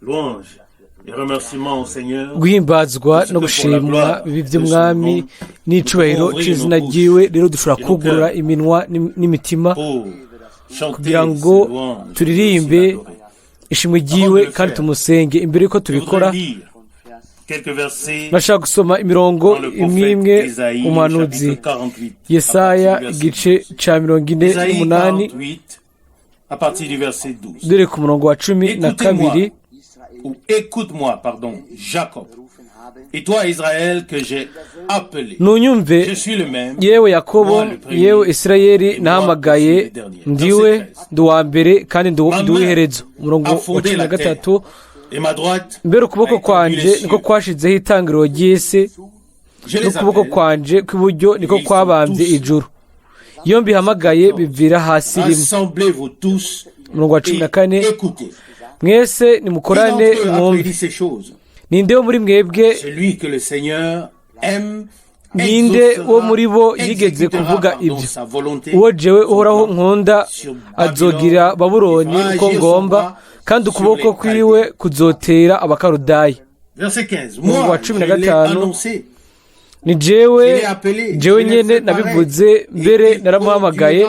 Louange et remerciements au Seigneur. guhimbazwa no gushimwa bibi by'umwami n'icubahiro c'izina ryiwe. Rero dushobora kugurura iminwa n'imitima kugira ngo turirimbe ishimwe ryiwe kandi tumusenge. Imbere yuko tubikora, bashaka gusoma imirongo imwe imwe umuhanuzi Yesaya igice ca 48 dore ku murongo wa 12. Écoute-moi, pardon, Jacob. Et toi, Israël, que j'ai appelé. Nunyumve, yewe Yakobo, yewe Isirayeli nahamagaye, ndiwe ndi uwa mbere kandi ndi uw'iherezo. Umurongo wa 13. Mbere ukuboko kwanje niko kwashizeho itangiriro ry'isi, n'ukuboko kwanje kw'iburyo niko kwabambye ijuru. Iyo mbihamagaye bivira hasi rimwe. Umurongo wa 14. Mwese nimukorane mwumve. Ninde wo muri mwebwe, ninde wo muri bo yigeze kuvuga ibyo? Uwo jewe uhoraho nkunda azogira Babuloni uko ngomba, kandi ukuboko kwiwe kuzotera Abakaludaya. Umurongo wa 15. Ni jewe nyene nabivuze, mbere naramuhamagaye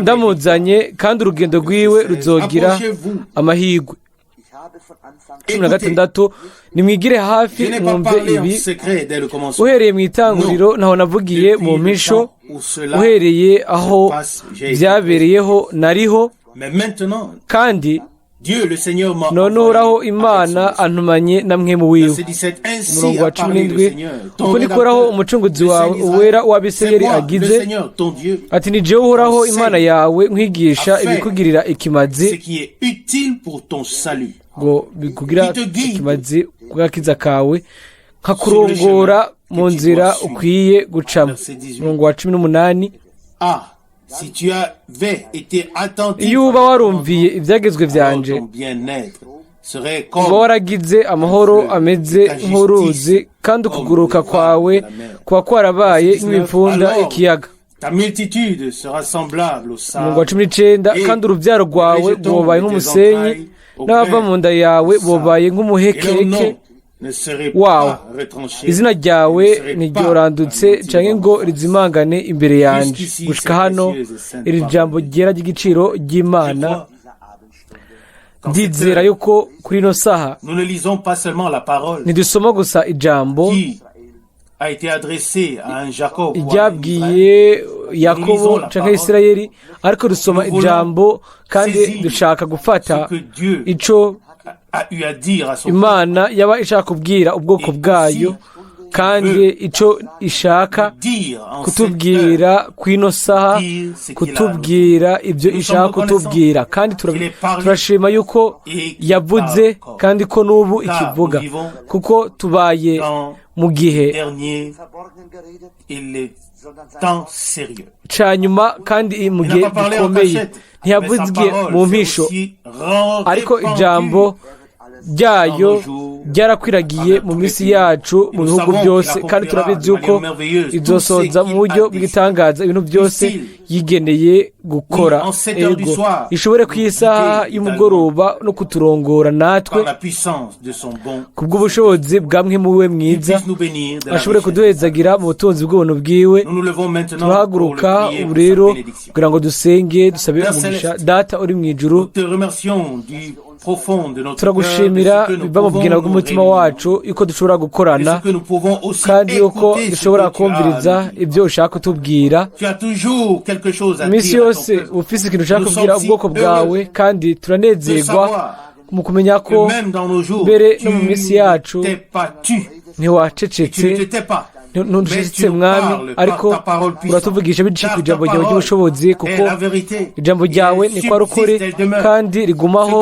ndamuzanye, kandi urugendo rwiwe ruzogira amahirwe. 16. Nimwigire hafi mwumve ibi, uhereye mu itanguriro ntaho navugiye mu mpisho, uhereye aho byabereyeho nariho, kandi none uhoraho Imana antumanye na mwemu wiwe. Umurongo wa 17. Uko niko uhoraho umucunguzi wawe uwera w'Abisirayeli agize ati, ni jewe uhoraho Imana yawe nkwigisha ibikugirira ikimazi, ngo bikugira ikimazi kubw'agakiza kawe, nkakurongora mu nzira ukwiye gucamo. Umurongo wa 18. Iyo uba warumviye ibyagezwe byanje, uba waragize amahoro ameze nk'uruzi, kandi ukuguruka kwawe kuba kwarabaye nk'imipfunda ikiyaga. Umurongo wa 19. Kandi urubyaro rwawe rwobaye nk'umusenyi, n'abava mu nda yawe bobaye nk'umuhekeke wawe. Izina ryawe ntiryorandutse canke ngo rizimangane imbere yanje. Gushika hano iri jambo ryera ry'igiciro ry'Imana, ndizera yuko kuri ino saha ntidusoma gusa ijambo ryabwiye Yakobo canke Isirayeli, ariko dusoma ijambo kandi dushaka gufata ico Imana yaba ishaka kubwira ubwoko bwayo, kandi ico ishaka kutubwira kwino saha, kutubwira ibyo ishaka kutubwira. Kandi turashima yuko yavuze, kandi ko n'ubu ikivuga, kuko tubaye mu gihe ca nyuma, kandi mu gihe gikomeye. Ntiyavuzwe mu mpisho, ariko ijambo ryayo ryarakwiragiye mu minsi yacu mu bihugu byose, kandi turabizi yuko izosoza mu buryo bw'itangaza ibintu byose yigeneye gukora. Ego ishobore ku isaha y'umugoroba no kuturongora natwe kubw'ubushobozi bwa mwe muwe mwiza, ashobore kuduhezagira mu butunzi bw'ubuntu bwiwe. Turahaguruka ubu rero kugira ngo dusenge, dusabe umugisha. Data uri mu ijuru, turagushimira biva mu bwina bw'umutima wacu yuko dushobora gukorana, kandi yuko dushobora kumviriza ibyo ushaka kutubwira. Iminsi yose ufise ikintu ushaka kubwira ubwoko bwawe, kandi turanezerwa mu kumenya ko mbere no mu minsi yacu ntiwacecetse, ntudushitse mwami, ariko uratuvugisha biciye ku ijambo ryawe ry'ubushobozi, kuko ijambo ryawe ni kwa rukuri kandi rigumaho,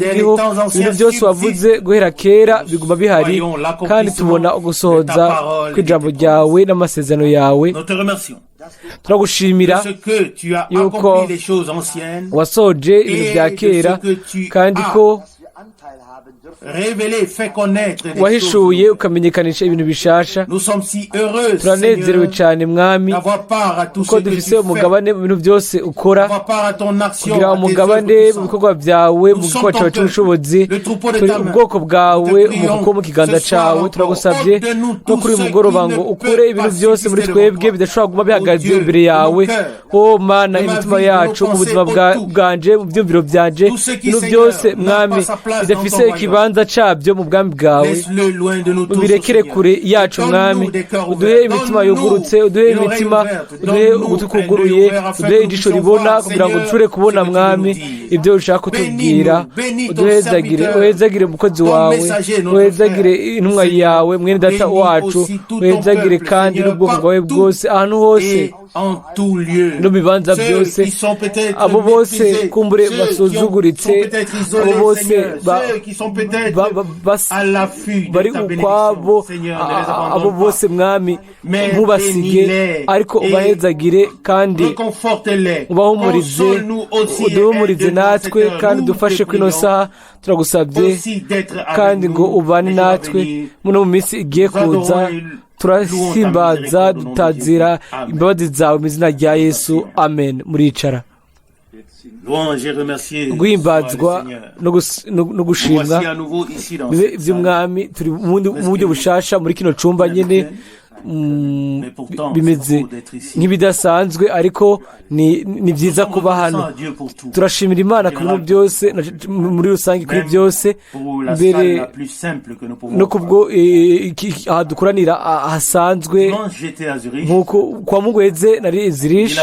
ririho. Ibintu byose wavuze guhera kera biguma bihari, kandi tubona ugusohoza kw'ijambo ryawe n'amasezerano yawe. turagushimira yuko wasoje ibintu bya kera kandi ko révélé, fait connaître des wahishuye choses. ukamenyekanisha ibintu bishasha. Nous sommes si heureux, turanezerewe Seigneur, cyane mwami d'avoir part à tout ce kuko que tu dufise fais, umugabane mu bintu byose ukora, d'avoir part à ton action, kugira à tes œuvres umugabane puissantes. mu bikorwa byawe, mu gikorwa cyawe cy'ubushobozi. Turi ubwoko bwawe umukuko mu kiganza cyawe, turagusabye no kuri uyu mugoroba ngo ukure ibintu byose muri twebwe bidashobora kuguma bihagaze imbere yawe. O Mana, imitima yacu, mu buzima bwanje, mu byumviro byanje, ibintu byose mwami bidafise ikibanza cyabyo mu bwami bwawe, ubirekere kure yacu mwami. Uduhe imitima yugurutse, uduhe imitima, uduhe ugutwi kuguruye, uduhe ijisho ribona kugira ngo dushobore kubona mwami ibyo ushaka kutubwira. Uhezagire umukozi wawe, uhezagire intumwa yawe, mwene data wacu, uhezagire kandi n'ubwoko bwawe bwose ahantu hose no bibanza byose. Abo bose kumbure basuzuguritse, abo bose bari ukwabo, abo bose mwami ntubasige, ariko ubahezagire kandi ubahumurize, uduhumurize natwe kandi dufashe kuri ino saha. Turagusabye kandi ngo ubane natwe muno mu minsi igiye kuza. Turahimbaza dutazira imbabazi zawe mu izina rya Yesu, amen. Muricara. Guhimbazwa no gushimwa bibe iby'umwami. Turi mu buryo bushasha muri kino cumba nyine, bimeze nk'ibidasanzwe, ariko ni byiza kuba hano. Turashimira Imana ku bintu byose, muri rusange kuri byose, mbere no kubwo aha dukoranira hasanzwe nk'uko kwa Mugweze nari Zurich.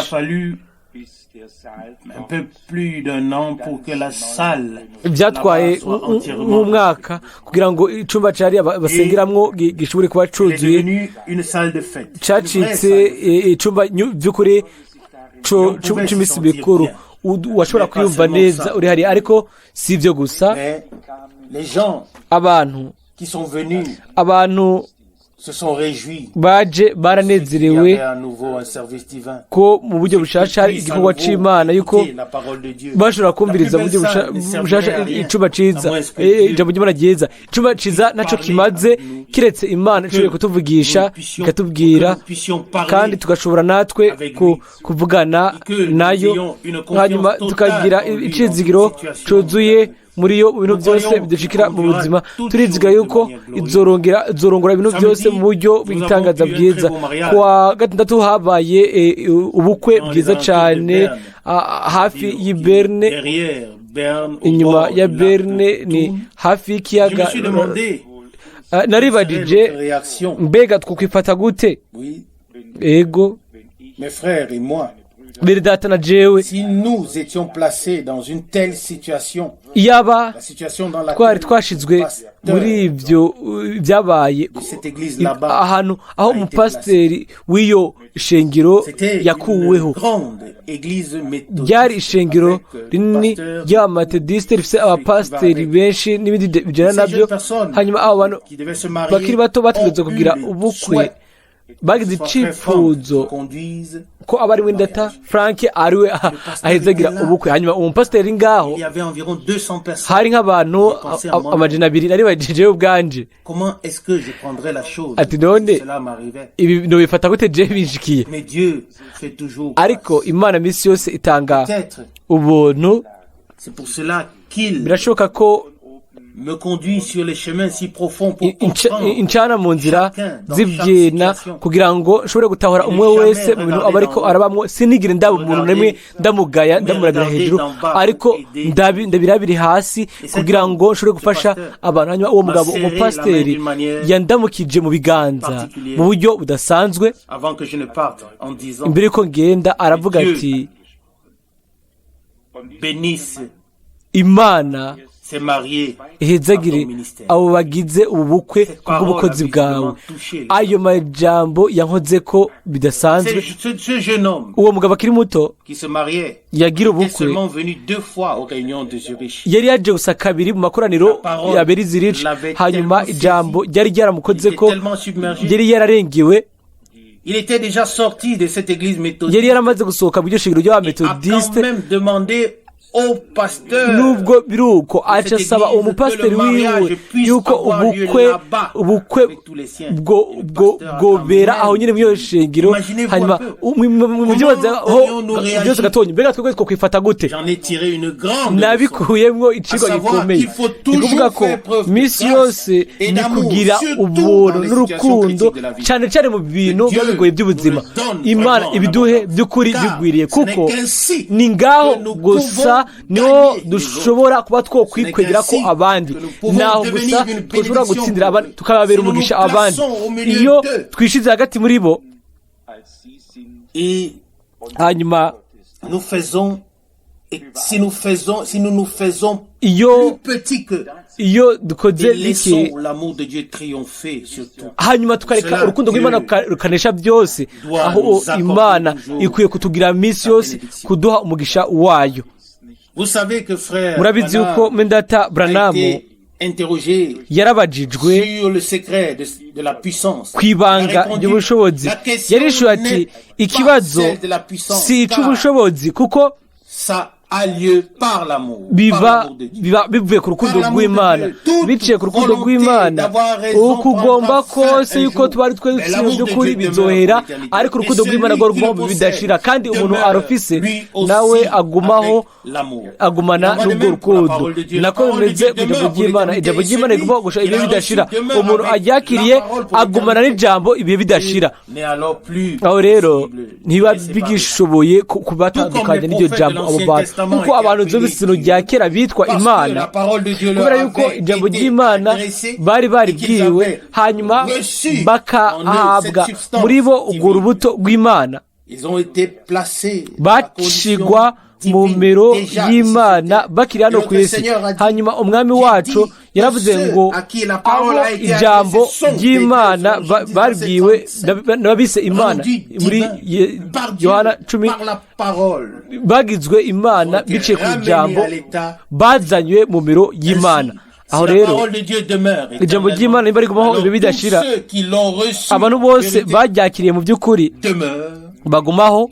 Un peu plus d'un an pour que la salle byatwaye nk'umwaka kugira ngo icumba cyari basengeramwo gishobore kuba cuzuye. Cacitse icumba by'ukuri cy'iminsi mikuru, washobora kwiyumva neza uri hari. Ariko si ibyo gusa, abantu baje baranezerewe ko mu buryo bushasha hari igikorwa c'Imana, yuko bashobora kumviriza mu buryo bushasha icumba ciza, ijambo ry'Imana ryiza. Icumba ciza naco kimaze kiretse Imana ishoboye kutuvugisha ikatubwira, kandi tugashobora natwe kuvugana nayo, hanyuma tukagira icizigiro cuzuye muri yo ibintu byose bidushikira mu buzima. Turiziga yuko izorongora ibintu byose mu buryo bw'itangaza bwiza. Kwa gatandatu habaye ubukwe bwiza cyane hafi y'i Berne, inyuma ya Berne ni hafi y'ikiyaga. Naribajije mbega twokwifata gute? Ego bere data na jewe, si nous étions placés dans une telle situation, yaba twari twashizwe muri ibyo byabaye ahantu aho umupasiteri w'iyo shengero yakuweho. Ryari ishengero rinini ry'abametodisite rifite abapasiteri benshi n'ibindi bijyana nabyo. Hanyuma abo bantu bakiri bato bategerezwa kugira ubukwe, bagize icyifuzo ko aba ari we Ndata Frank ariwe ahezagira ubukwe. Hanyuma umupasiteri ngaho hari nk'abantu amajana 200. Nari bajeje ubwanje ati none ibi no bifata gute je bishikiye. Ariko Imana misi yose itanga ubuntu. Birashoboka ko me conduit sur les chemins si profonds pour incana mu nzira zibyena kugira ngo nshobore gutahura umwe wese mu bintu abariko arabamwe. Sinigire ndaba umuntu nemwe ndamugaya ndamurabira hejuru, ariko ndabirabiri hasi kugira ngo nshobore gufasha abantu. Hanyuma uwo mugabo umupasiteri yandamukije mu biganza mu buryo budasanzwe. Imbere yuko ngenda aravuga ati Imana ihezagire abo bagize ubu bukwe kubw'ubukozi bwawe. Ayo majambo yankoze ko bidasanzwe. Uwo mugabo akiri muto yagira ubukwe yari yaje gusa kabiri mu makoraniro ya Zurich. Hanyuma ijambo ryari ryaramukoze ko yari yararengewe. Yari yaramaze gusohoka mu iryo shingiro ry'abametodisite. nubwo biruko aca asaba umupasiteri wiwe yuko ubukwe bwobera aho nyine mu iyo shengero. hanyuma mu byose gatonya mbega twebwe twokwifata gute? nabikuyemwo icigwa gikomeye, ni kuvuga ko misi yose ni kugira ubuntu n'urukundo cyane cyane mu bintu biba bigoye by'ubuzima. Imana ibiduhe by'ukuri bigwiriye, kuko ni ngaho gusa niho dushobora kuba twokwikwegera ko abandi, naho gusa twashobora gutsindira abandi tukababera umugisha abandi iyo twishize hagati muri bo. hanyuma iyo dukoze iki, hanyuma tukareka urukundo rw'Imana rukanesha byose, aho Imana ikwiye kutugira misi yose kuduha umugisha wayo. murabizi yuko Mendata Branamu yarabajijwe ku ibanga ry'ubushobozi. yarishuye ati ikibazo si icy'ubushobozi, kuko biba bivuye ku rukundo rw'Imana, biciye ku rukundo rw'Imana. uko ugomba kose yuko tubari twese by'ukuri bizohera, ariko urukundo rw'Imana rwo rugumaho bidashira, kandi umuntu arufise nawe agumana n'ubwo rukundo. nako bimeze ku ijambo ry'Imana. ijambo ry'Imana rigomba gusha ibihe bidashira, umuntu aryakiriye agumana n'ijambo ibihe bidashira. aho rero ntiba bigishoboye kubatandukanya n'iryo jambo abo bantu, kuko abantu z'ubisino rya kera bitwa Imana, kubera yuko ijambo ry'Imana bari baribwiwe, hanyuma bakahabwa muri bo urwo rubuto rw'Imana, bacigwa mu mero y'Imana bakiri hano ku isi. hanyuma umwami wacu yaravuze ngo abo ijambo ry'Imana babwiwe n'abise Imana muri Yohana 10, bagizwe Imana biciye ku ijambo bazanywe mu mero y'Imana. aho rero ijambo ry'Imana niba rigumaho ibi bidashira, abantu bose baryakiriye mu by'ukuri bagumaho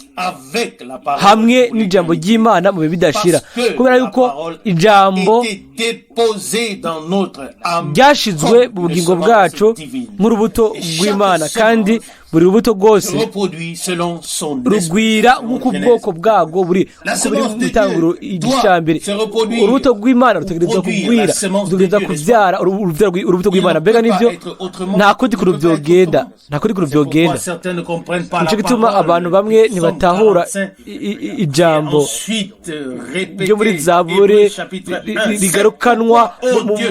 hamwe n'ijambo ry'Imana mu bihe bidashira, kubera yuko ijambo ryashizwe mu bugingo bwacu nk'urubuto rw'Imana, kandi buri rubuto rwose rugwira nk'uko ubwoko bwabwo buri mu itanguriro igishambere. urubuto rw'Imana rutegerezwa kugwira, rutegerezwa kubyara urubuto rw'Imana. mbega nibyo, nta kundi kurubyogenda. nicyo gituma abantu bamwe ntibatahura ijambo ryo muri Zaburi rigarukanwa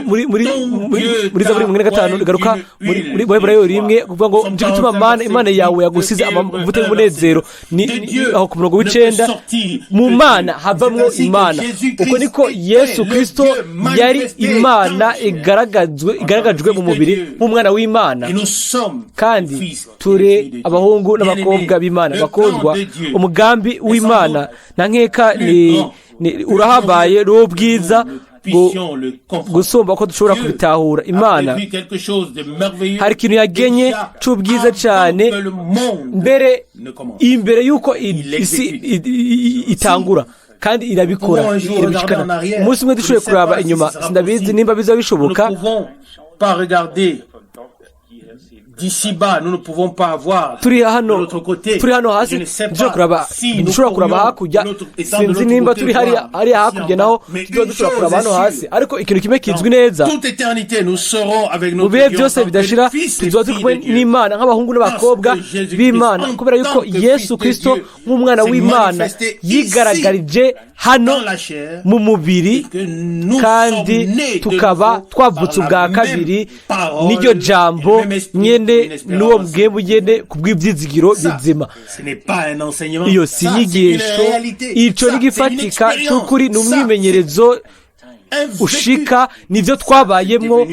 muri Zaburi 5 rigaruka muri Heburayo 1, kuvuga ngo nicyo gituma Imana yawe yagusize amavuta y'umunezero. aho ku murongo w'9, mu Mana havamwo Imana. uko niko Yesu Kristo yari Imana igaragajwe mu mubiri nk'umwana w'Imana, kandi ture abahungu n'abakobwa b'Imana bakundwa. umugambi w'Imana na nkeka ni urahabaye n'ubwiza gusumba ko dushobora kubitahura. Imana hari ikintu yagenye cy'ubwiza cyane imbere y'uko isi itangura, kandi irabikora, irabishikana. umunsi umwe dushoboye kuraba inyuma, sindabizi nimba biza bishoboka. turi hano hasi dushobora kuraba hakurya. sinzi nimba turi hariya hakurya naho dushobora kuraba hano hasi, ariko ikintu kimwe kizwi neza, mu bihe byose bidashira tuzoba turi kumwe n'Imana nk'abahungu n'abakobwa b'Imana, kubera yuko Yesu Kristo nk'umwana w'Imana yigaragarije hano mu mubiri, kandi tukaba twavutse ubwa kabiri n'iryo jambo nyene n'uwo bwembu nyene kubw'ibyizigiro bizima. iyo si inyigisho, ico n'igifatika cy'ukuri, ni umwimenyerezo ushika, nivyo twabayemwo,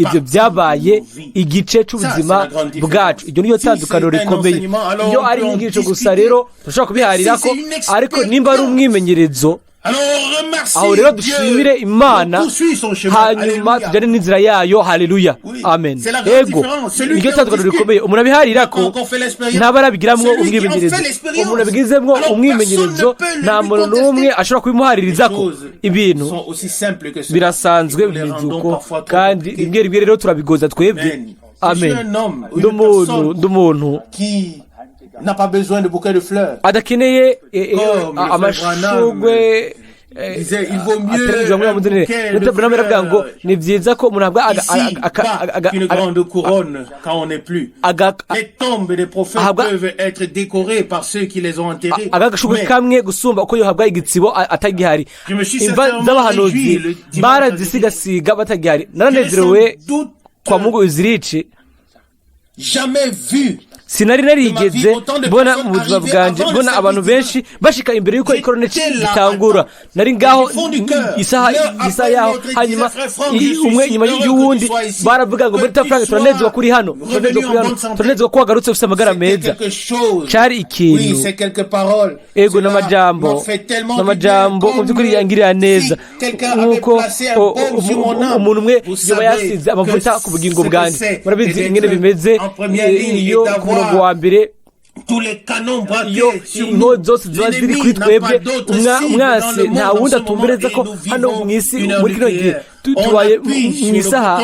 ibyo byabaye igice cy'ubuzima bwacu. iryo niyo tandukaniro rikomeye. iyo ari inyigisho gusa rero turashobora kubiharirako, ariko nimba ari umwimenyerezo aho rero dushimire imana hanyuma tujyane n'inzira yayo. haleluya amen. ego iryo tandukaniro rikomeye umuntu abiharira ko ntaba arabigiramwo umwimenyerezo. umuntu abigizemwo umwimenyerezo nta muntu n'umwe ashobora kubimuhaririza ko ibintu birasanzwe bimeze uko, kandi rimwe rimwe rero turabigoza twebwe. amen. ndi umuntu adakeneye amashugwe baravuga ngo ni byiza ko umuntu agashugwe kamwe gusumba uko yohabwa igitsibo atagihari. imva z'abahanuzi barazisiga batagihari. naranezerewe kwa Mungu zirici sinari narigeze mbona mu buzima bwanjye mbona abantu benshi bashika imbere y'uko ikorone gitangura. nari ngaho isaha yaho, hanyuma umwe nyuma y'uwundi baravuga ngo muri Frank turanezwa kuri hano, turanezwa ko wagarutse ufite amagara meza. cyari ikintu ego n'amajambo mu by'ukuri yangirira neza, nk'uko umuntu umwe yoba yasize amavuta ku bugingo bwanjye. murabizi ingene bimeze iyo umurongo wa mbere iyo intore zose ziba ziri kuri twebwe, umwasi nta wundi atumbereza ko hano mu isi muri kino gihe tubaye mu isaha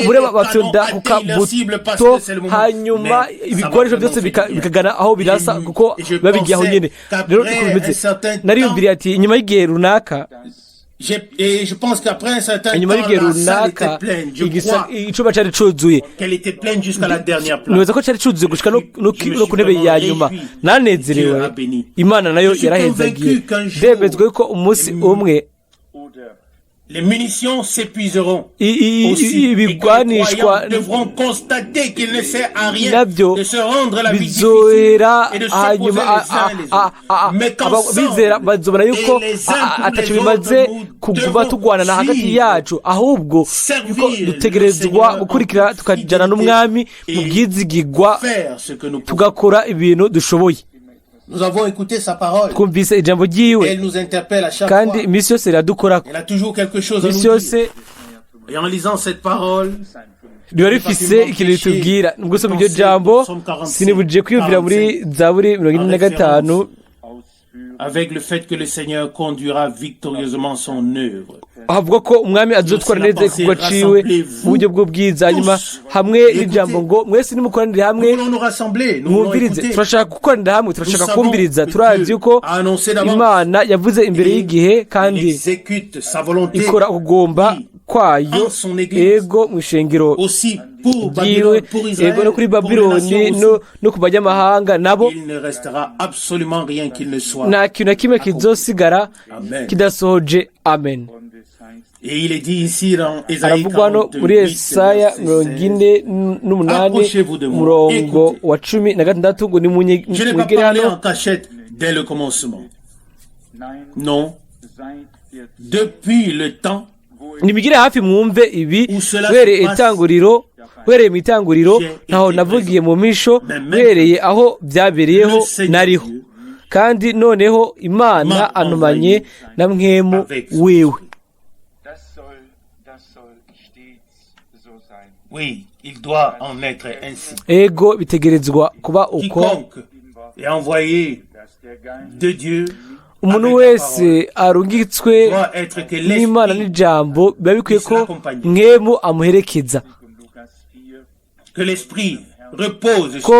mureba batunda ku kabuto, hanyuma ibikoresho byose bikagana aho birasa kuko biba bigiye aho nyine. rero uko bimeze nariyumviriye ati inyuma y'igihe runaka Et je pense qu'après un certain temps, la salle était pleine. Je crois qu'elle était pleine jusqu'à la dernière place. Je me suis convaincu les munitions s'épuiseront aussi, et les croyants devront constater qu'il ne sert à rien de se rendre à la vie difficile et de s'opposer les uns les autres, mais qu'ensemble et les uns pour les autres nous devons faire ce que nous pouvons. Nous avons écouté sa parole et elle nous interpelle à chaque fois. Elle a toujours quelque chose à nous dire. Et en lisant cette parole, riba rifise ikintu ritubwira. nubwo usoma iryo jambo sinibujije kwiyumvira muri Zaburi 45 avec le fait que le Seigneur conduira victorieusement son œuvre. havuga ko umwami azotwara neza igikorwa ciwe mu buryo bw'ubwiza. hanyuma hamwe n'ijambo ngo mwese nimukoranire hamwe mwumvirize. turashaka gukoranira hamwe, turashaka kumviriza. turazi yuko Imana yavuze imbere y'igihe kandi ikora ukugomba kwayo ego mu ishengero ryiwe, ego no kuri Babiloni no ku banyamahanga nabo nta kintu na kimwe kizosigara kidasohoje. amen. Et il est dit ici dans Ésaïe 48 murongo wa 16 ngo je n'ai pas parlé en cachette dès le commencement. Non, depuis le temps nimigire hafi mwumve ibi wereye itanguriro, wereye mu itanguriro ntaho navugiye mu misho, wereye aho byabereyeho nariho, kandi noneho Imana anumanye na mwemu wiwe. Oui, il doit en être ainsi. ego bitegerezwa kuba uko. Quiconque est envoyé de Dieu, umuntu wese arungitswe n'Imana n'ijambo biba bikwiye ko mwemu amuherekeza, ko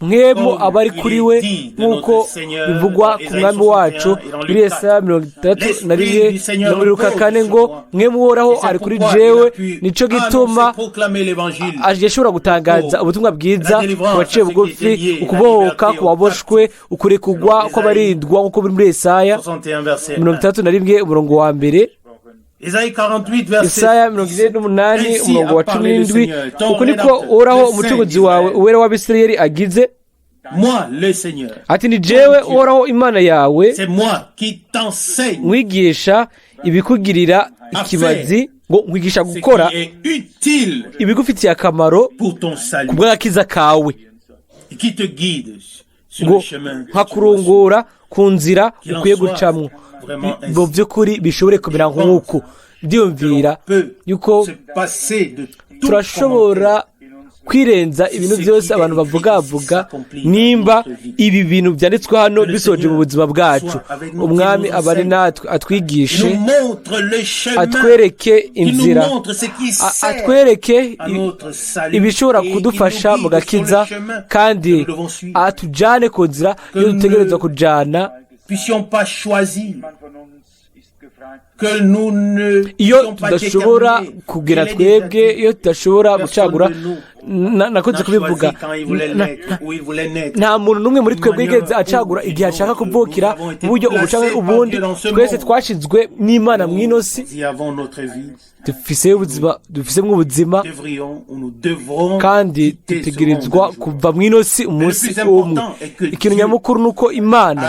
mwemu aba ari kuri we, nk'uko bivugwa ku mwami wacu muri Yesaya 61 no muri Luka 4 ngo mwemu uhoraho ari kuri jewe, nico gituma ashobora gutangaza ubutumwa bwiza ku baciye bugufi, ukubohoka ku baboshwe, ukurekugwa kw'abarindwa nk'uko biri muri Yesaya 61 umurongo wa mbere, Yesaya 48 umurongo wa 17. uko niko uhoraho umucunguzi wawe uwera w'Abisirayeli agize ati ni jewe uhoraho Imana yawe mwigisha ibikugirira ikimazi, ngo nkwigisha gukora ibigufitiye akamaro ku bw'agakiza kawe, ngo nkakurungura ku nzira ukwiye gucamwo mu by'ukuri bishobore kumera nk'uku ndiyumvira yuko turashobora kwirenza ibintu byose abantu bavuga nimba ibi bintu byanditswe hano bisoje mu buzima bwacu umwami abari natwe atwigishe atwereke inzira atwereke ibishobora kudufasha mu gakiza kandi atujyane ku nzira iyo dutegerezwa kujyana iyo tudashobora kugira twebwe iyo tudashobora gucagura nakunze kubivuga nta muntu n'umwe muri twebwe yigeze acagura igihe ashaka kuvukira mu buryo ubundi twese twashyizwe n'Imana mu inosi dufisemo ubuzima kandi dutegerezwa kuva mu inosi umunsi umwe ikintu nyamukuru ni uko Imana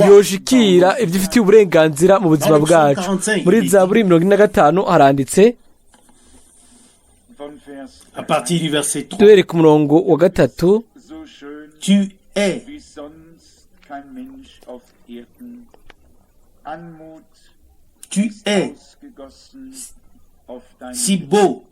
yoshikira ibyo ifitiye uburenganzira mu buzima bwacu muri Zaburi 45 haranditse duhere ku murongo wa 3 tu es si beau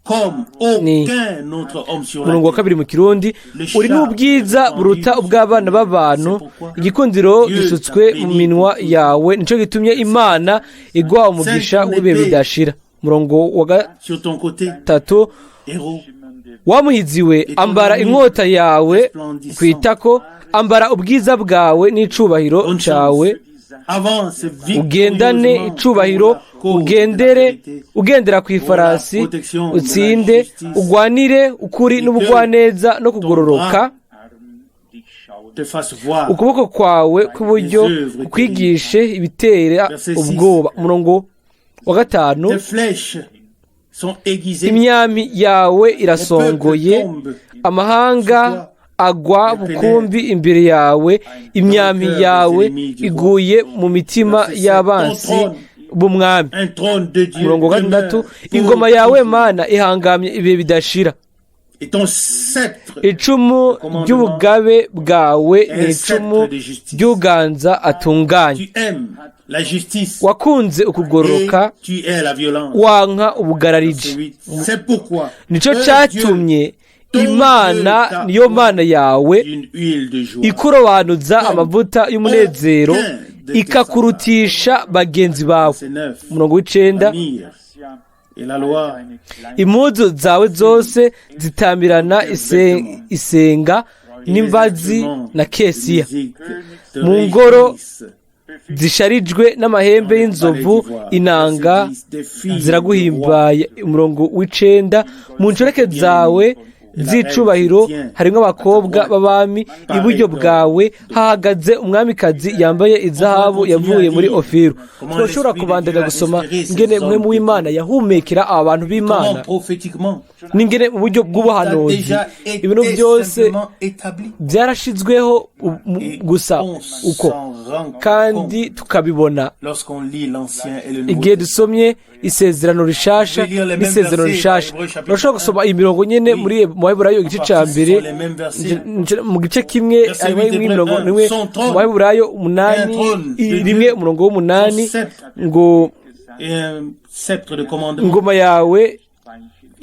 comme aucun autre homme sur la terre. Murongo wa 2 mu Kirundi uri n'ubwiza buruta ubw'abana b'abantu igikundiro gisutswe mu minwa yawe nico gitumye Imana igwa umugisha w'ibihe bidashira. Murongo wa 3 wamuhiziwe ambara inkota yawe kwitako ambara ubwiza bwawe n'icubahiro cawe ugendane icubahiro ugendera ku ifarasi utsinde ugwanire ukuri n'ubugwaneza no kugororoka ukuboko kwawe kw'iburyo kwigishe ibitera ubwoba. Umurongo wa 5 imyami yawe irasongoye amahanga agwa bukumbi imbere yawe imyami yawe iguye mu mitima y'abansi b'umwami. Umurongo wa 6 ingoma yawe Mana ihangamye ibihe bidashira icumu ry'ubugabe bwawe n'icumu ry'uganza atunganye wakunze ukugororoka wanka ubugararije nico cyatumye Imana niyo Mana yawe ikurobanuza amavuta y'umunezero ikakurutisha bagenzi bawe. Umurongo w'9 impuzu zawe zose zitamirana isenga n'imbazi na kesiya mu ngoro zisharijwe n'amahembe y'inzovu inanga ziraguhimbaye. Umurongo w'9 mu nshoreke zawe z'icubahiro harimo abakobwa b'abami iburyo bwawe hahagaze umwamikazi yambaye izahabu yavuye muri Ofiru. Turashobora kubandanya gusoma ingene mwe mu Imana yahumekera aba bantu b'Imana n'ingene mu buryo bw'ubuhanuzi ibintu byose byarashizweho gusa uko kandi tukabibona igihe dusomye isezerano rishasha n'isezerano rishasha. Urashobora gusoma iyi mirongo nyene muri Muheburayo igice ca mbere mu gice kimwe mirongo nimwe Muheburayo 8 umurongo w'8 ngo ingoma yawe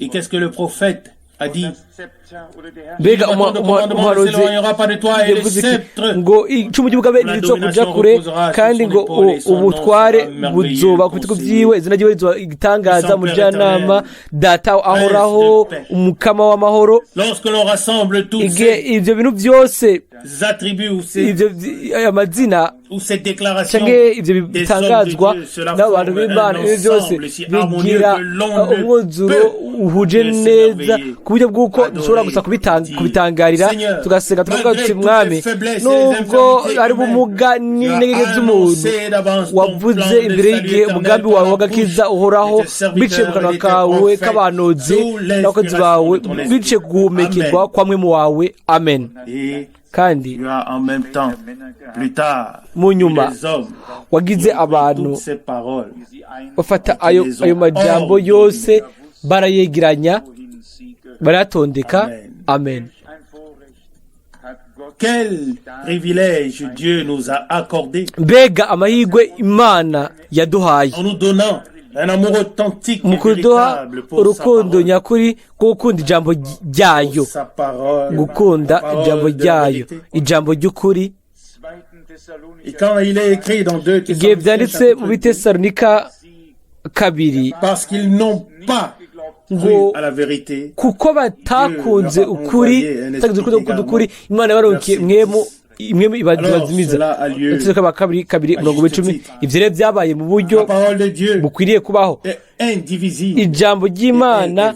et qu'est-ce que le prophète a dit mbega umuhanuzi yavuze ngo icumu ry'ubugabe ntizo kuja kure kandi ngo ubutware buzoba ku bitugu vyiwe izina ryiwe rizoba igitangaza umujyanama data ahoraho umukama w'amahoro. Ivyo bintu byose amazina canke ivyo bitangazwa n'abantu b'Imana ibyo byose bigira umwuzuro uhuje neza ku buryo bw'uko dushobora gusa kubitangarira tugasenga tukavuga tuti mwami nubwo ari ubumuga n'intege z'umuntu wavuze imbere y'igihe umugambi wawe w'agakiza uhoraho biciye mu kanwa kawe k'abahanuzi n'abakozi bawe biciye guhumekerwa kwa mwe mu wawe. Amen. Kandi mu nyuma wagize abantu bafata ayo majambo yose barayegeranya barayatondeka. Amen. Quel privilège Dieu nous a accordé mbega amahirwe imana yaduhaye en nous donnant un amour authentique mu et kuduha véritable pour sa urukundo parole, nyakuri rwo gukunda ijambo ryayo, sa parole, gukunda la ijambo parole de la ryayo, vérité. ijambo ry'ukuri. Et quand il est écrit dans 2 igihe byanditse mu Thessaloniciens, bitesalonika kabiri, parce qu'ils n'ont pas cru ngo à la vérité, kuko batakunze ukuri, batakunze gukunda ukuri, imana yabaronkiye imwe ibazimiza. Ndetse kabiri 10 ivyo rero byabaye mu buryo la parole de Dieu bukwiriye kubaho. est indivisible. Ijambo ry'imana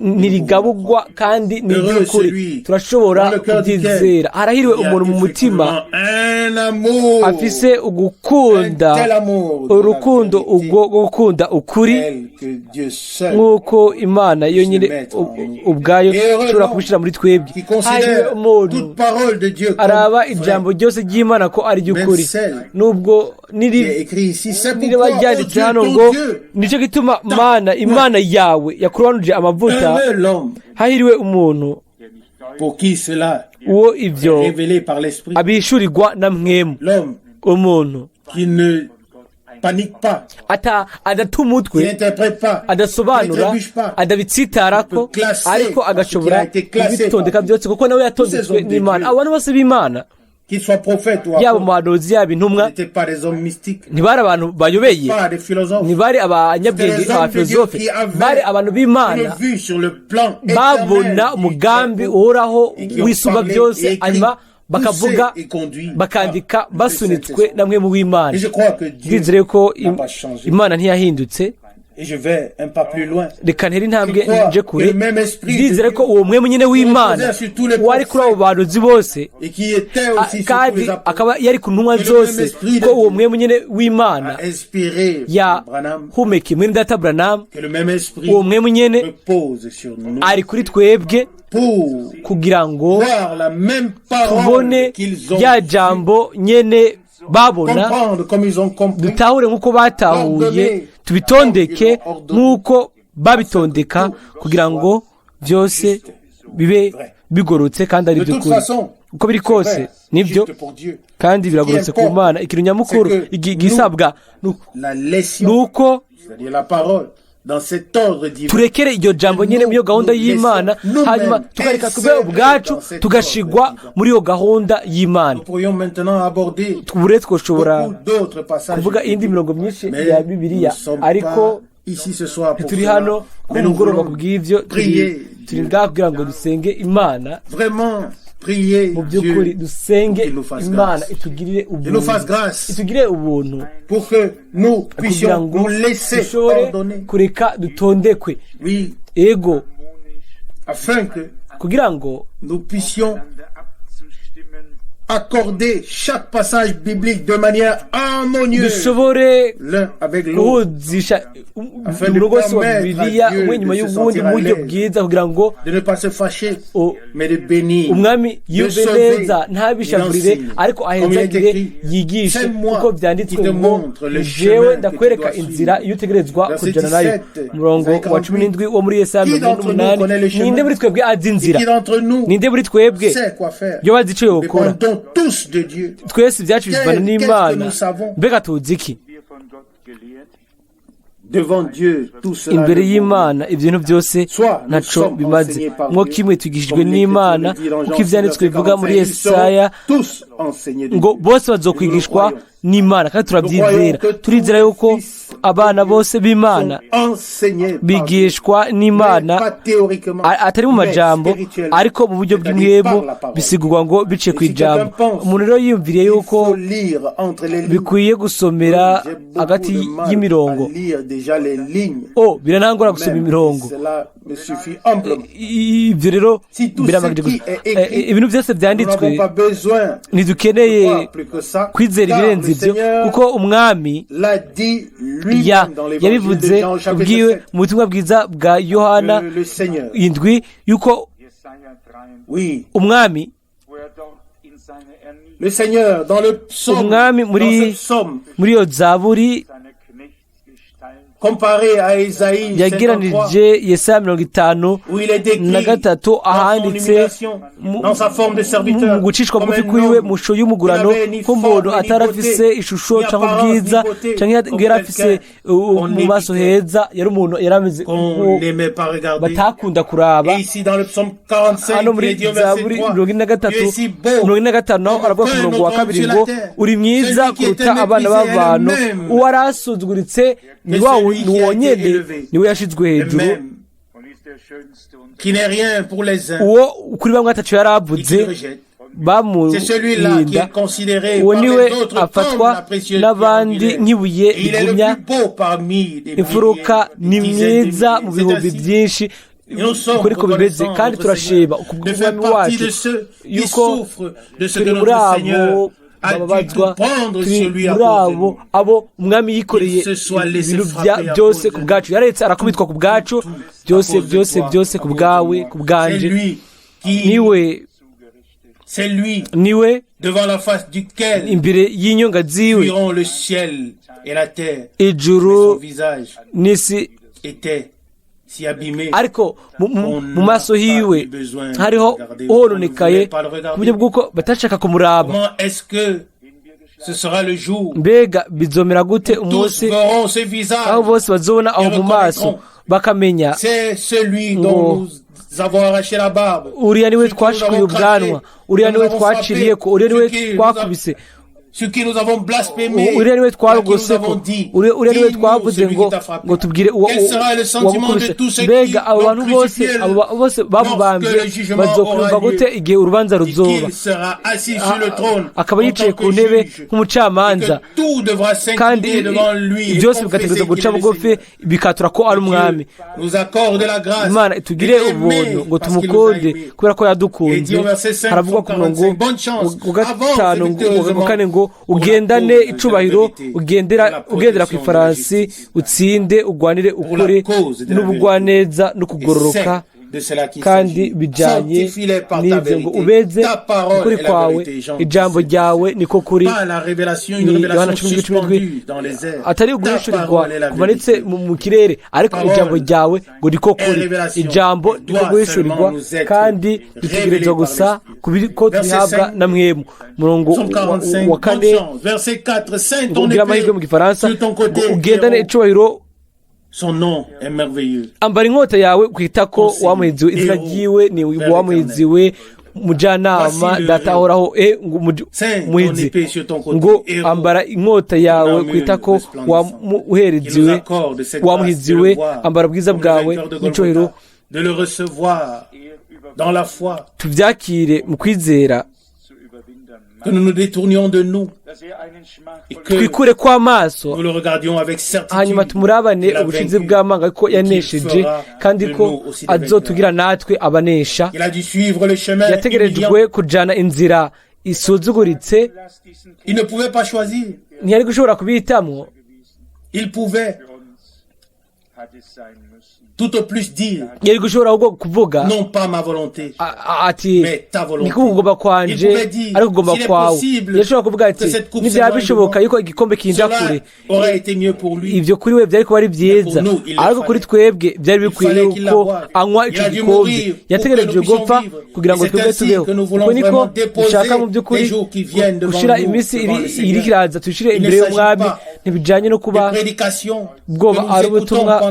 ntirigabugwa kandi ni iry'ukuri, turashobora kuryizera. Harahiriwe umuntu mu mutima Un amour afise ugukunda, tel amour de urukundo la vérité, ubwo gukunda ukuri, tel que Dieu seul nk'uko imana yonyine ubwayo ishobora kubishyira muri twebwe. qui Hariwe considère umuntu toute parole de Dieu comme araba vraie. ijambo ryose ry'imana ko ari ry'ukuri, nubwo Il est écrit ici, c'est niriba pourquoi, oh ryanditse Dieu, hano ton ngo Dieu, nicyo gituma mana imana yawe yakurobanurije amavuta. aime l'homme Hahiriwe umuntu pour qui cela uwo est ivyo révélé par l'Esprit. abishurirwa na mwemu. L'homme Umuntu qui ne panique pas, adata qui umutwe, n'interprète pas, qui adasobanura, n'étrébuche pas, adabitsitarako, ariko agashobora kubitondeka byose kuko nawe yatondetswe n'imana. Abantu bose b'imana, qu'il soit prophète ou yaba apôtre, umuhanuzi yaba intumwa, n'étaient pas des hommes mystiques, ntibari abantu bayobeye, pas des philosophes, ntibari abanyabwenge, abafilozofe, bari abantu b'imana une vue sur le plan babona éternel umugambi uhoraho w'isumba byose, hanyuma bakavuga, bakandika basunitswe na mwe mu w'imana. Et je crois que Dieu Ndizere ko n'a pas changé. imana ntiyahindutse. Et je vais un pas plus loin. Reka ntere intambwe Je crois nje que kure, le même esprit ndizere ko uwo mwemu nyine w'imana wari kuri abo bahanuzi bose, et qui était aussi sur tous kandi les apôtres, akaba yari ku ntumwa zose, ko uwo mwemu nyine w'imana a inspiré Branham, yahumekeye mwene data Branham. que le même esprit Uwo mwemu nyine repose sur nous ari kuri twebwe pour kugira ngo voir la même parole tubone qu'ils ont rya jambo nyene babona, comprendre comme ils ont compris, dutahure nk'uko batahuye, tubitondeke nk'uko babitondeka, kugira ngo byose bibe bigorotse kandi ari de toute by'ukuri. façon. Uko biri kose nibyo Juste pour Dieu. kandi biragorotse ku Mana. Ikintu nyamukuru gisabwa La lesson, nuko c'est-à-dire la parole, dans cet ordre divin, turekere iryo jambo nyene muri iyo gahunda y'Imana, hanyuma tukareka tube ubwacu tugashigwa muri iyo gahunda y'Imana. nous pourrions maintenant aborder Tubure twoshobora beaucoup d'autres passages, kuvuga indi mirongo myinshi mais ya nous Bibiliya, ne sommes ariko pas ici ce soir pour turi cela, hano ku mais nous mugoroba voulons kubw'ivyo, prier turi ngaha kugira ngo dusenge Imana, vraiment prier mu by'ukuri Dieu dusenge qu'il nous fasse Imana grâce. itugirire qu'il nous fasse ubuntu, grâce itugirire ubuntu pour que nous kugira puissions ngo nous laisser dushobore ordonner, kureka dutondekwe, oui, ego, afin que kugira ngo nous puissions accorder chaque passage biblique de manière harmonieuse dushobore l'un avec l'autre, guhuzisha umurongo wose wa Bibiliya umwe nyuma y'uwundi mu buryo bwiza, kugira ngo de ne pas se fâcher, o- mais de bénir, umwami de yumve sauver, neza, ntabishavurire, il ariko enseigne. Comme il est ahezagire, écrit, yigishe, c'est moi kuko byanditswe qui te ngo montre le jewe chemin ndakwereka que tu dois inzira suivre. iyo utegerezwa Verset kujana nayo. 17, Umurongo wa 17 wo muri Yesaya Qui d'entre nous connaît le 8:8. chemin? Ninde muri twebwe azi Et inzira? qui d'entre nous Ninde muri twebwe sait quoi faire? yo bazi ico Nous yokora? dépendons tous de Dieu. Twese ibyacu bivana Qu'est-ce que n'Imana. nous savons? Mbega tuzi iki? Devant Dieu, tout cela Imbere ne vaut y'Imana ibintu byose Soit nous ntaco sommes bimaze. enseignés par Mwo Dieu, kimwe twigishijwe comme n'Imana, l'Écriture le dit dans uko Jean ivyanditswe bivuga muri 6:45, ils seront Yesaya tous enseignés de ngo Dieu. bose bazokwigishwa n'Imana, kandi turabyizera. Turizera yuko abana bose b'Imana Enseignés par Dieu. bigishwa Mais n'Imana, pas théoriquement, atari mu mais majambo, spirituellement. ariko mu buryo C'est-à-dire bw'imwemu, par la parole. bisigurwa ngo biciye ku Et si ijambo. quelqu'un pense Umuntu rero yiyumviriye Il yuko faut lire entre les lignes. bikwiye gusomera J'ai beaucoup hagati de mal y'imirongo. à lire déjà les lignes. Biranangora gusoma Même, imirongo. cela me suffit amplement. Ibyo rero Si tout biramagije ce qui gusa. est écrit, Ibintu byose Nous byanditswe n'avons pas besoin de ntidukeneye croire plus que ça, kwizera car ibirenze le ibyo, Seigneur kuko umwami l'a dit lui-même dans l'évangile de yabivuze Jean au chapitre ubwiwe 7. mu butumwa bwiza bwa Yohana Le Seigneur, indwi, yuko oui, umwami le Seigneur dans le psaume, Umwami dans muri ce psaume, muri iyo zaburi yageranije Yesaya 53 ahanditse mu gucishwa bugufi kwiwe mu shusho y'umugurano nk'umuntu atarafise ishusho cyangwa ubwiza cyangwa yari afise mu maso heza, yari umuntu yarameze batakunda kuraba. Hano muri Zaburi 43 naho aravuga ku murongo wa 2 ngo uri mwiza kuruta abana b'abantu, uwo arasuzuguritse ni wa wonyene niwe yashizwe hejuru, uwo kuri bamwe atacu yaravuze bamurinda, uwo niwe afatwa n'abandi nk'ibuye rigumya imfuruka, ni mwiza mu bihumbi byinshi kuri ko bimeze. kandi turashima ukubw'umwami wacu yuko turi muri abo bababazwa, turi muri abo umwami yikoreye ibintu byose ku bwacu, yaretse arakubitwa ku bwacu, byose ku bwawe, ku bwanje. niwe imbere y'inyonga ziwe ijuru n'isi, ariko mu maso hiwe hariho hononekaye ku buryo bw'uko batashaka kumuraba. mbega bizomera gute umunsi aho bose bazobona aho mu maso bakamenya ngo uriya niwe twashikuye ubwanwa, uriya niwe twaciriyeko, uriya niwe twakubise, uriya niwe twarugoseko, uriya niwe twavuze ngo tubwire uwagukubise. mbega abo bantu bose babubambye bazokumva gute igihe urubanza ruzoba? akaba yicaye ku ntebe nk'umucamanza, kandi byose bigategereza guca bugufi bikatura ko ari umwami. Imana itugire ubuntu ngo tumukunde kubera ko yadukunze. haravugwa ku murongo wa 5 wa 4 ngo ugendane icubahiro, ugendera ku ifaransi, utsinde, ugwanire ukuri n'ubugwaneza no kugororoka, kandi bijanye n'ibyo ngo ubeze ukuri kwawe, ijambo ryawe niko kuri. ni Yohana 10:17, atari uguhishurirwa kumanitse mu kirere, ariko ijambo ryawe ngo niko kuri. ijambo niko guhishurirwa, kandi dutegerezwa gusa ko tubihabwa na mwemu. murongo wa 4 ngo ugira amahirwe mu gifaransa, ugendane icubahiro, son nom est merveilleux. ambara inkota yawe kwitako wamuhiziwe, izina ryiwe ni wamuhiziwe, mujyanama, data ahoraho, muhizi ngo ambara inkota yawe kwitako wamuhiziwe, ambara ubwiza bwawe n'icyubahiro, tubyakire mu kwizera, que nous nous détournions de nous, twikure kw'amaso, hanyuma tumurabane ubushizi bw'amanga ko yanesheje, kandi ko azotugira natwe abanesha. yategerejwe kujana inzira isuzuguritse, ntiyari gushobora kubihitamwo. tout au plus dire, yari gushobora kuvuga non pas ma volonté, ati niko kugomba kwanje ariko kugomba kwawe. yashobora kuvuga ati nibyaba bishoboka yuko igikombe kinja kure, ibyo kuri we byari kuba ari byiza, ariko kuri twebwe byari bikwiye yuko anywa icyo gikombe. yategereje gupfa kugira ngo twebwe tubeho. uko niko dushaka mu by'ukuri gushira iminsi iri kiraza tuyishire imbere y'umwami, ntibijanye no kuba bwoba ari ubutumwa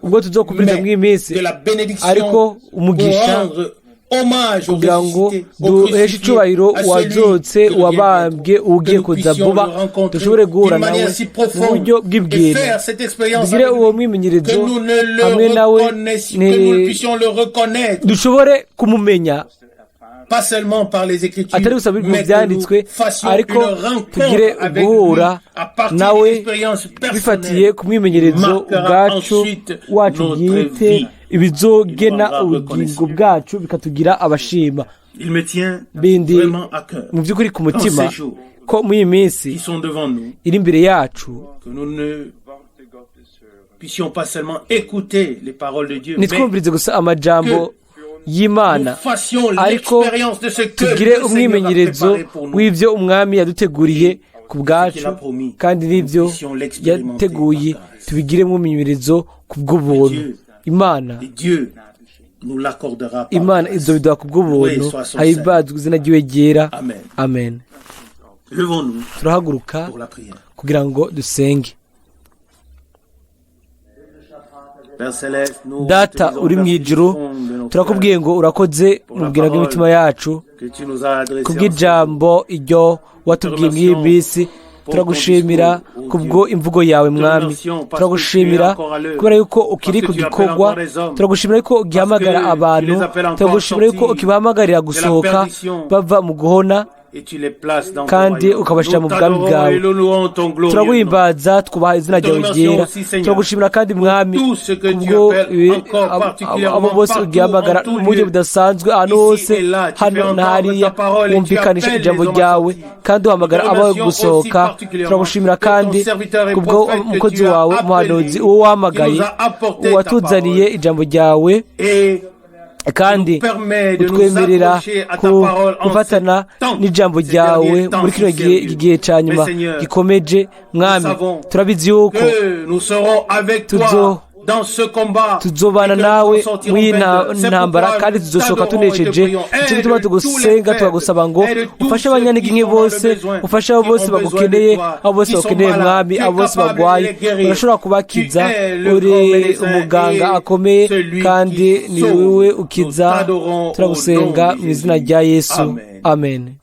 ubwo tuzokubiriza mw'iyi minsi, ariko umugisha kugira ngo duheshe icubahiro uwazotse, wabambwe, ugiye kuza vuba, dushobore guhura nawe mu buryo bw'ibwira, tugire uwo mwimenyerezo hamwe nawe, dushobore kumumenya atari gusa mu byanditswe, ariko tugire guhura nawe bifatiye ku mwimenyerezo wacu bwite, ibizogena ubugingo bwacu bikatugira abashima. bindi mu by'ukuri ku mutima ko mu iyi minsi iri imbere yacu nitwumvirize gusa amajambo y'Imana, ariko tugire umwimenyerezo w'ibyo umwami yaduteguriye ku bwacu kandi n'ibyo yateguye tubigiremo imyimenyerezo ku bw'ubuntu. Imana izo biduha ku bw'ubuntu, hahimbazwe izina ry'iwe ryera. Amen. Turahaguruka kugira ngo dusenge. Data uri mu ijuru, turakubwiye ngo urakoze mu bwira bw'imitima yacu kubw'ijambo iryo watubwiye muri iyi minsi. Turagushimira kubwo imvugo yawe mwami, turagushimira kubera yuko ukiri ku gikorwa, turagushimira yuko ugihamagara abantu, turagushimira yuko ukibahamagarira gusohoka bava mu guhona kandi ukabashyira mu bwami bwawe. Turaguhimbaza, twubaha izina ryawe ryera. Turagushimira kandi mwami kubwo abo bose ugihamagara mu buryo budasanzwe ahantu hose, hano na hariya, wumvikanisha ijambo ryawe kandi uhamagara abawe gusohoka. Turagushimira kandi kubwo umukozi wawe umuhanuzi, uwo wahamagaye, uwatuzaniye ijambo ryawe kandi utwemerera gufatana n'ijambo ryawe muri kino gihe cya nyuma gikomeje. Mwami, turabizi yuko tuzobana nawe muri ntambara kandi tuzosohoka tunesheje. Nicyo gituma tugusenga tukagusaba ngo ufashe abanyantege bose, ufashe abo bose bagukeneye, abo bose bakeneye mwami, abo bose barwaye urashobora kubakiza. Uri umuganga akomeye kandi ni wowe ukiza. Turagusenga mu izina rya Yesu. Amen.